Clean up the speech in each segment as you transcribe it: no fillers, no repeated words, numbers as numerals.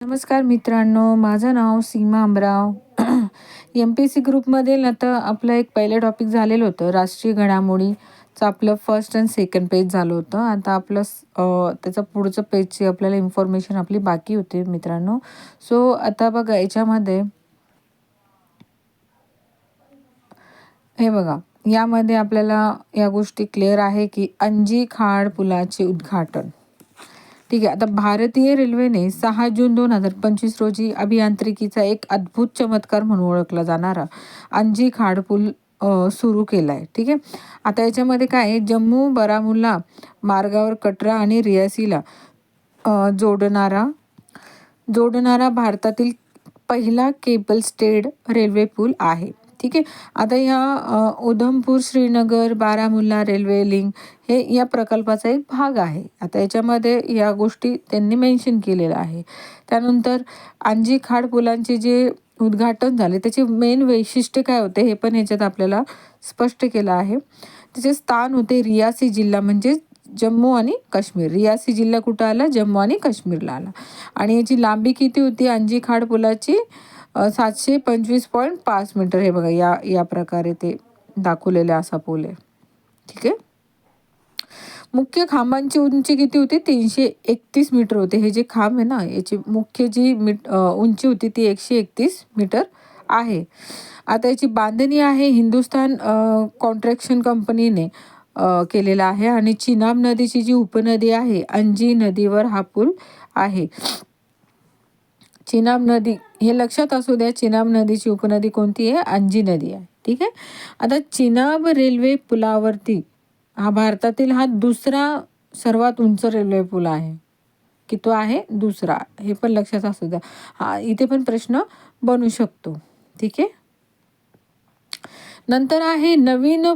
नमस्कार मित्रांनो, माझं नाव सीमा अमराव. MPSC ग्रुपमधील आता आपलं एक पहिलं टॉपिक झालेलं होतं, राष्ट्रीय घडामोडीचं आपलं फर्स्ट अँड सेकंड पेज झालं होतं. आता आपलं त्याचं पुढचं पेजची आपल्याला इन्फॉर्मेशन आपली बाकी होती मित्रांनो. सो आता बघा याच्यामध्ये हे बघा, यामध्ये आपल्याला या गोष्टी क्लिअर आहे की अंजी खाड पुलाचे उद्घाटन. ठीक आहे. आता भारतीय रेल्वेने 6 जून 2025 रोजी अभियांत्रिकीचा एक अद्भुत चमत्कार म्हणून ओळखला जाणारा अंजी खाडपूल सुरू केला आहे. ठीक आहे. आता याच्यामध्ये काय आहे, जम्मू बारामुल्ला मार्गावर कटरा आणि रियासीला जोडणारा भारतातील पहिला केबल स्टेड रेल्वे पूल आहे. ठीक आहे. आता ह्या उधमपूर श्रीनगर बारामुल्ला रेल्वे लिंक हे या प्रकल्पाचा एक भाग आहे. आता याच्यामध्ये या गोष्टी त्यांनी मेन्शन केलेलं आहे. त्यानंतर अंजी खाड पुलांचे जे उद्घाटन झाले त्याचे मेन वैशिष्ट्य काय होते हे पण ह्याच्यात आपल्याला स्पष्ट केलं आहे. त्याचे स्थान होते रियासी जिल्हा म्हणजे जम्मू आणि काश्मीर. रियासी जिल्हा कुठं आला? जम्मू आणि काश्मीरला आला. आणि याची लांबी किती होती अंजी खाड पुलाची? 725.5 मीटर. हे बघा या प्रकारे ते दाखवलेले असा पूल आहे. ठीक आहे. मुख्य खांबांची उंची किती होती? 331 मीटर होते. हे जे खांब आहे ना याची मुख्य जी उंची होती ती 131 मीटर आहे. आता याची बांधणी आहे हिंदुस्थान कॉन्ट्रॅक्शन कंपनीने केलेला आहे आणि चिनाब नदीची जी उपनदी आहे अंजी नदीवर हा पूल आहे. चिनाब नदी हे लक्षात असू द्या, चिनाब नदीची उपनदी कोणती आहे? अंजी नदी आहे. ठीक आहे. आता चिनाब रेल्वे पुलावरती हा भारतातील हा दुसरा सर्वात उंच रेल्वे पूल आहे. की तो आहे दुसरा, हे पण लक्षात असू द्या. हा इथे पण प्रश्न बनू शकतो. ठीक आहे. नंतर आहे नवीन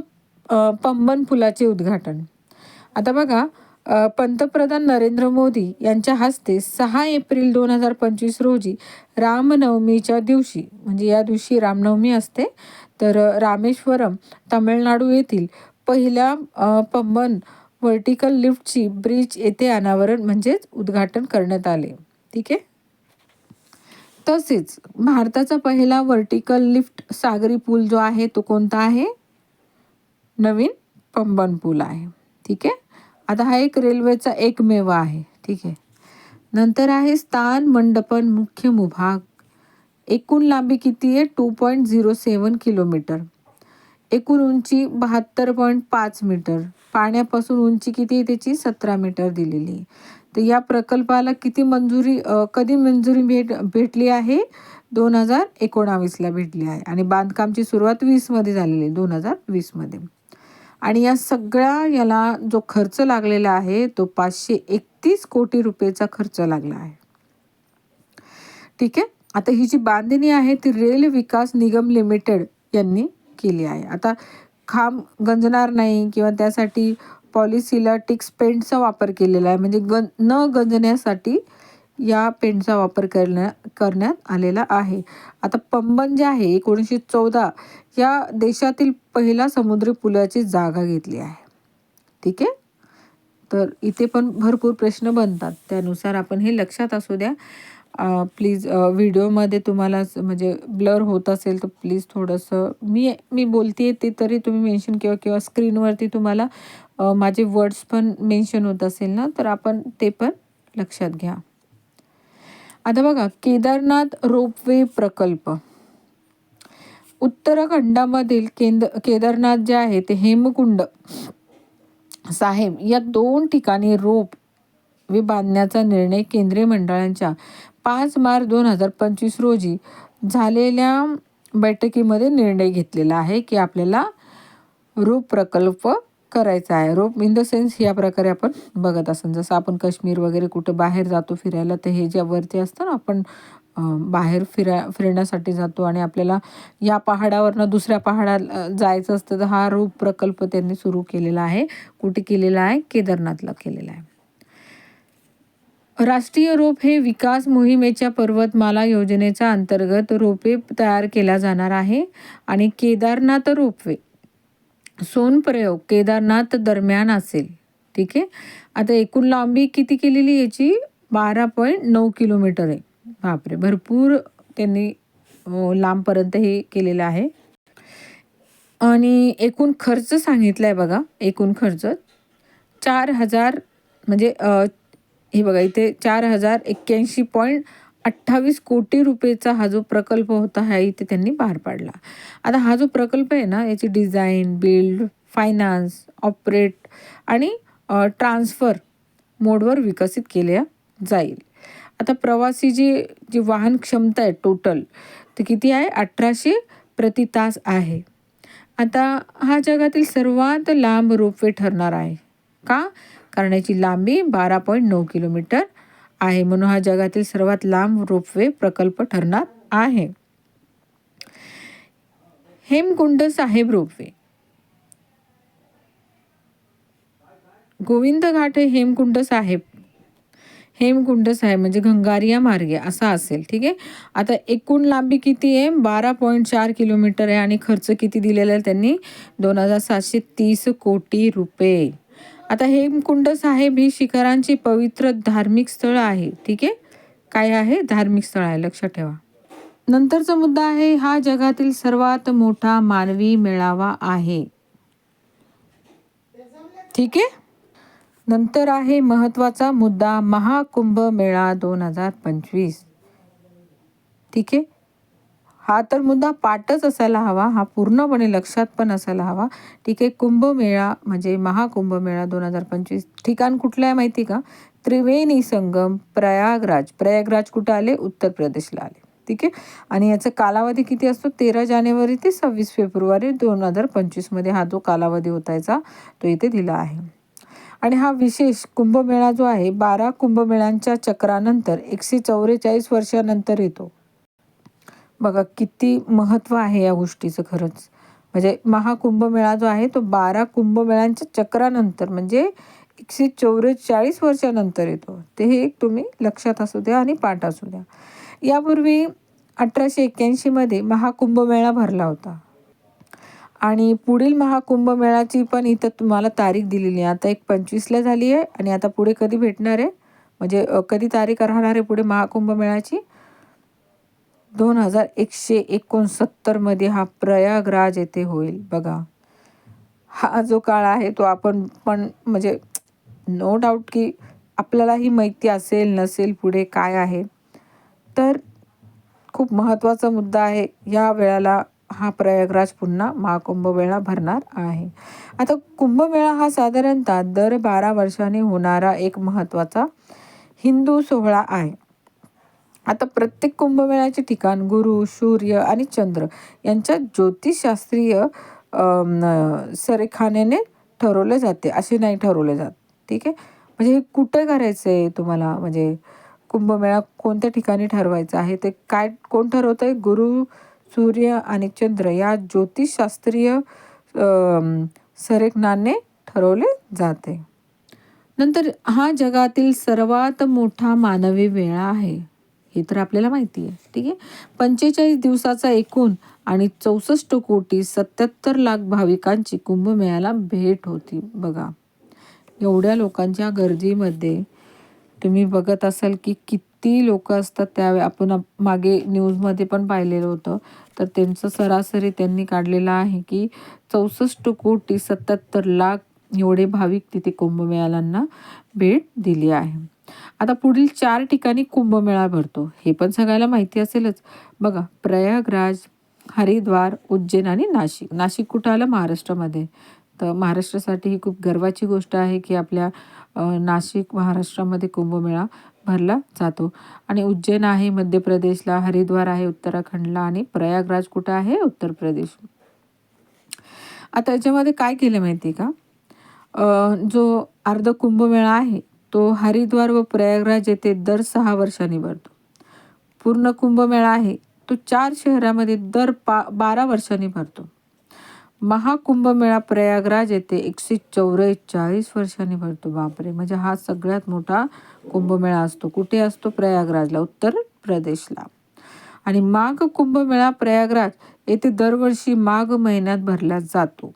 पंबन पुलाचे उद्घाटन. आता बघा, पंतप्रधान नरेंद्र मोदी यांच्या हस्ते 6 एप्रिल 2025 रोजी रामनवमीच्या दिवशी, म्हणजे या दिवशी रामनवमी असते, तर रामेश्वरम तामिळनाडू येथील पहिल्या पंबन व्हर्टिकल लिफ्टची ब्रिज येथे अनावरण म्हणजेच उद्घाटन करण्यात आले. ठीक आहे. तसेच भारताचा पहिला व्हर्टिकल लिफ्ट सागरी पूल जो आहे तो कोणता आहे? नवीन पंबन पूल आहे. ठीक आहे. आता हा एक रेल्वेचा एकमेव आहे. ठीक आहे. नंतर आहे स्थान मंडपन मुख्य भूभाग. एकूण लांबी किती आहे? 2.07 किलोमीटर. एकूण उंची 72.5 मीटर. पाण्यापासून उंची किती आहे त्याची? 17 मीटर दिलेली आहे. तर या प्रकल्पाला कधी मंजुरी भेटली आहे? 2019ला भेटली आहे आणि बांधकामची सुरुवात 20मध्ये झालेली आहे, 2020मध्ये. आणि या सगळ्या याला जो खर्च लागलेला आहे तो 531 कोटी रुपयेचा खर्च लागला आहे. ठीक आहे. आता ही जी बांधणी आहे ती रेल विकास निगम लिमिटेड यांनी केली आहे. आता खांब गंजणार नाही किंवा त्यासाठी पॉलिसिलॅटिक्स पेंटचा वापर केलेला आहे, म्हणजे न गंजण्यासाठी या पेंटचा वापर करण्यात आलेला आहे. आता पंबन जे आहे 1914 या देशातील पहिला समुद्री पुलाची जागा घेतली आहे. ठीक आहे. तर इथे पण भरपूर प्रश्न बनतात, त्यानुसार आपण हे लक्षात असू द्या. प्लीज व्हिडिओमध्ये तुम्हाला म्हणजे ब्लर होत असेल तर प्लीज थोडंसं मी बोलते ते तरी तुम्ही मेन्शन किंवा स्क्रीनवरती तुम्हाला माझे वर्ड्स पण मेन्शन होत असेल ना, तर आपण ते पण लक्षात घ्या. आता बघा, केदारनाथ रोपवे प्रकल्प. उत्तराखंडामधील केदारनाथ जे आहे ते हेमकुंड साहेब या 2 ठिकाणी रोप वे बांधण्याचा निर्णय केंद्रीय मंडळाच्या 5 मार्च 2025 रोजी झालेल्या बैठकीमध्ये निर्णय घेतलेला आहे की आपल्याला रोप प्रकल्प करायचा आहे. रोप इन द सेन्स या प्रकारे आपण बघत असाल, जसं आपण काश्मीर वगैरे कुठं बाहेर जातो फिरायला, तर हे ज्या वरती असतं ना, आपण बाहेर फिरण्यासाठी जातो आणि आपल्याला या पहाडावरनं दुसऱ्या पहाडाला जायचं असतं, तर हा रोप प्रकल्प त्यांनी सुरू केलेला आहे. कुठे केलेला आहे? केदारनाथला केलेला आहे. राष्ट्रीय रोप हे विकास मोहिमेच्या पर्वतमाला योजनेच्या अंतर्गत रोपवे तयार केला जाणार आहे आणि केदारनाथ रोपवे सोनप्रयोग केदारनाथ दरम्यान असेल. ठीक आहे. आता एकूण लांबी किती केलेली याची? 12.9 किलोमीटर आहे. बापरे, भरपूर त्यांनी लांबपर्यंत हे केलेलं आहे. आणि एकूण खर्च सांगितला आहे बघा. एकूण खर्च 4,000 म्हणजे हे बघा इथे 4,081.28 कोटी रुपयेचा हा जो प्रकल्प होता हा इथे त्यांनी पार पाडला. आता हा जो प्रकल्प आहे ना, याची डिझाईन, बिल्ड, फायनान्स, ऑपरेट आणि ट्रान्सफर मोडवर विकसित केल्या जाईल. आता प्रवासी जी जी वाहन क्षमता आहे टोटल ते किती आहे, 1800 प्रति तास आहे. आता हा जगातील सर्वात लांब रोपवे ठरणार आहे. का? कारण याची लांबी 12.9 किलोमीटर आहे, म्हणून हा जगातील सर्वात लांब रोपवे प्रकल्प ठरणार आहे. हेमकुंड साहेब रोपवे. गोविंद घाट हे हेमकुंड साहेब म्हणजे गंगारिया मार्गे असा असेल. ठीक आहे. आता एकूण लांबी किती आहे, 12.4 किलोमीटर आहे आणि खर्च किती दिलेला आहे त्यांनी, 2,730 कोटी रुपये. आता हेमकुंड साहेब ही शिखरांची पवित्र धार्मिक स्थळ आहे. ठीक आहे. काय आहे, धार्मिक स्थळ आहे, लक्षात ठेवा. नंतरचा मुद्दा आहे, हा जगातील सर्वात मोठा मानवी मेळावा आहे. ठीक आहे. नंतर आहे महत्त्वाचा मुद्दा, महाकुंभ मेळा 2025. ठीक आहे. हा तर मुद्दा पाठच असायला हवा, हा पूर्णपणे लक्षात पण असायला हवा. ठीक आहे. कुंभमेळा म्हणजे महाकुंभ मेळा 2025 ठिकाण कुठलं आहे माहिती का, त्रिवेणी संगम, प्रयागराज कुठं आले, उत्तर प्रदेशला आले. ठीक आहे. आणि याचा कालावधी किती असतो, 13 जानेवारी ते 26 फेब्रुवारी 2025 मध्ये हा जो कालावधी होता याचा तो इथे दिला आहे. आणि हा विशेष कुंभमेळा जो आहे 12 कुंभमेळ्यांच्या चक्रानंतर 144 वर्षानंतर येतो. बघा किती महत्त्व आहे या गोष्टीचं खरंच. म्हणजे महाकुंभमेळा जो आहे तो 12 कुंभमेळ्यांच्या चक्रानंतर म्हणजे 144 वर्षानंतर येतो. ते हे एक तुम्ही लक्षात असू द्या आणि पाठ असू द्या. यापूर्वी 1881 मध्ये महाकुंभमेळा भरला होता. आणि पुढील महाकुंभमेळ्याची पण इथं तुम्हाला तारीख दिलेली आहे. आता 25ला झाली आहे आणि आता पुढे कधी भेटणार आहे, म्हणजे कधी तारीख राहणार आहे पुढे महाकुंभमेळ्याची, 2169 मध्ये हा प्रयागराज येथे होईल. बघा हा जो काळ आहे तो आपण पण म्हणजे नो डाऊट की आपल्यालाही माहिती असेल नसेल पुढे काय आहे, तर खूप महत्त्वाचा मुद्दा आहे. या वेळेला हा प्रयागराज पुन्हा महाकुंभमेळा भरणार आहे. आता कुंभमेळा हा साधारणतः दर 12 वर्षांनी होणारा एक महत्त्वाचा हिंदू सोहळा आहे. आता प्रत्येक कुंभमेळ्याचे ठिकाण गुरु, सूर्य आणि चंद्र यांच्या ज्योतिषशास्त्रीय संरेखनाने ठरवले जाते, असे नाही ठरवले जात. ठीक आहे. म्हणजे हे कुठे करायचं आहे तुम्हाला, म्हणजे कुंभमेळा कोणत्या ठिकाणी ठरवायचा आहे ते काय कोण ठरवतं आहे, गुरु, सूर्य आणि चंद्र या ज्योतिषशास्त्रीय संरेखनाने ठरवले जाते. नंतर हा जगातील सर्वात मोठा मानवी मेळा आहे, हे तर आपल्याला माहिती आहे. ठीक आहे. 45 दिवसाचा एकूण आणि 64,77,00,000 भाविकांची कुंभमेळ्याला भेट होती. बघा एवढ्या लोकांच्या गर्दीमध्ये तुम्ही बघत असाल की किती लोक असतात. त्यावेळी आपण मागे न्यूजमध्ये पण पाहिलेलं होतं, तर त्यांचं सरासरी त्यांनी काढलेलं आहे की 64,77,00,000 एवढे भाविक तिथे कुंभमेळ्याला भेट दिली आहे. आता पुढील 4 ठिकाणी कुंभमेळा भरतो, हे पण सगळ्याला माहिती असेलच. बघा प्रयागराज, हरिद्वार, उज्जैन आणि नाशिक. नाशिक कुठं आलं, महाराष्ट्रामध्ये. तर महाराष्ट्रासाठी ही खूप गर्वाची गोष्ट आहे की आपल्या नाशिक महाराष्ट्रामध्ये कुंभमेळा भरला जातो. आणि उज्जैन आहे मध्य प्रदेशला, हरिद्वार आहे उत्तराखंडला आणि प्रयागराज कुठं आहे, उत्तर प्रदेश. आता याच्यामध्ये काय केलं माहिती का, जो अर्ध कुंभमेळा आहे तो हरिद्वार व प्रयागराज येथे दर 6 वर्षांनी भरतो. पूर्ण कुंभमेळा आहे तो 4 शहरामध्ये दर 12 वर्षांनी भरतो. महाकुंभमेळा प्रयागराज येथे 144 वर्षांनी भरतो. बापरे, म्हणजे हा सगळ्यात मोठा कुंभमेळा असतो. कुठे असतो, प्रयागराजला, उत्तर प्रदेशला. आणि माघ कुंभमेळा प्रयागराज येथे दरवर्षी माघ महिन्यात भरला जातो.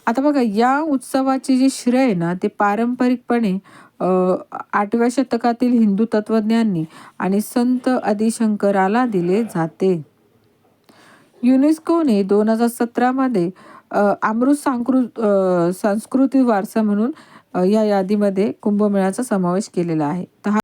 आता बघा या उत्सवाचे जे श्रेय ना ते पारंपरिकपणे 8व्या शतकातील हिंदू तत्वज्ञानी आणि संत आदिशंकराला दिले जाते. युनेस्कोने 2017मध्ये अमृत सांस्कृतिक वारसा म्हणून या यादीमध्ये कुंभमेळ्याचा समावेश केलेला आहे. तर